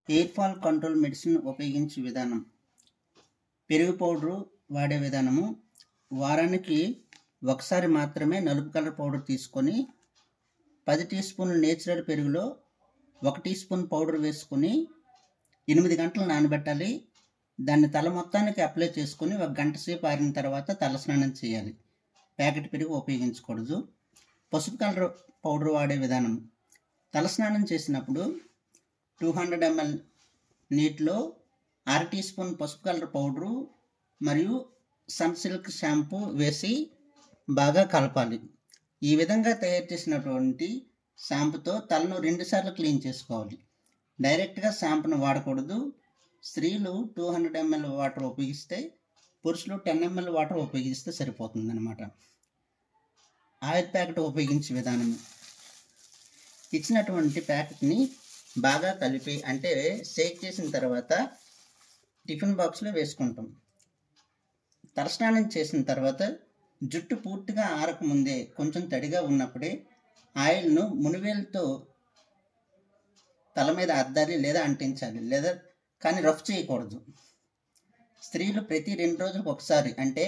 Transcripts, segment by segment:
Hair fall control medicine ఉపయోగించే విధానం. పెరుగు పౌడరు వాడే విధానము. వారానికి ఒకసారి మాత్రమే నలుపు కలర్ పౌడర్ తీసుకొని 10 టీ స్పూన్లు నేచురల్ పెరుగులో 1 టీ స్పూన్ పౌడర్ వేసుకొని 8 గంటలు నానబెట్టాలి. దాన్ని తల మొత్తానికి అప్లై చేసుకొని 1 గంట సేపు ఆరిన తర్వాత తలస్నానం చేయాలి. ప్యాకెట్ పెరుగు ఉపయోగించకూడదు. పసుపు కలర్ పౌడర్ వాడే విధానం. తలస్నానం చేసినప్పుడు 200 ml నీటిలో 1/2 టీ స్పూన్ పసుపు కలర్ పౌడరు మరియు సన్సిల్క్ షాంపూ వేసి బాగా కలపాలి. ఈ విధంగా తయారు చేసినటువంటి షాంపూతో తలను 2 సార్లు క్లీన్ చేసుకోవాలి. డైరెక్ట్గా షాంపూను వాడకూడదు. స్త్రీలు 200 ml వాటర్ ఉపయోగిస్తే, పురుషులు 10 ml వాటర్ ఉపయోగిస్తే సరిపోతుంది అన్నమాట. ఆయిల్ ప్యాకెట్ ఉపయోగించే విధానం. ఇచ్చినటువంటి ప్యాకెట్ని బాగా కలిపి అంటే షేక్ చేసిన తర్వాత టిఫిన్ బాక్స్లో వేసుకుంటాం. తలస్నానం చేసిన తర్వాత జుట్టు పూర్తిగా ఆరకముందే కొంచెం తడిగా ఉన్నప్పుడే ఆయిల్ను మునివేలుతో తల మీద అద్దాలి లేదా అంటించాలి, లేదా కానీ రఫ్ చేయకూడదు. స్త్రీలు ప్రతి 2 రోజులకు ఒకసారి అంటే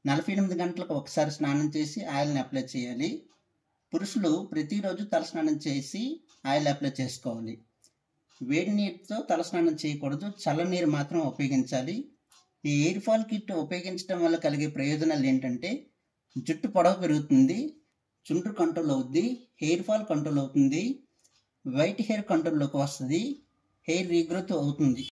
48 గంటలకు ఒకసారి స్నానం చేసి ఆయిల్ని అప్లై చేయాలి. పురుషులు ప్రతిరోజు తలస్నానం చేసి ఆయిల్ అప్లై చేసుకోవాలి. వేడి నీటితో తలస్నానం చేయకూడదు. చల్లనీరు మాత్రం ఉపయోగించాలి. ఈ హెయిర్ ఫాల్ కిట్ ఉపయోగించడం వల్ల కలిగే ప్రయోజనాలు ఏంటంటే, జుట్టు పొడవు పెరుగుతుంది, చుండ్రు కంట్రోల్ అవుతుంది, హెయిర్ ఫాల్ కంట్రోల్ అవుతుంది, వైట్ హెయిర్ కంట్రోల్లోకి వస్తుంది, హెయిర్ రీగ్రోత్ అవుతుంది.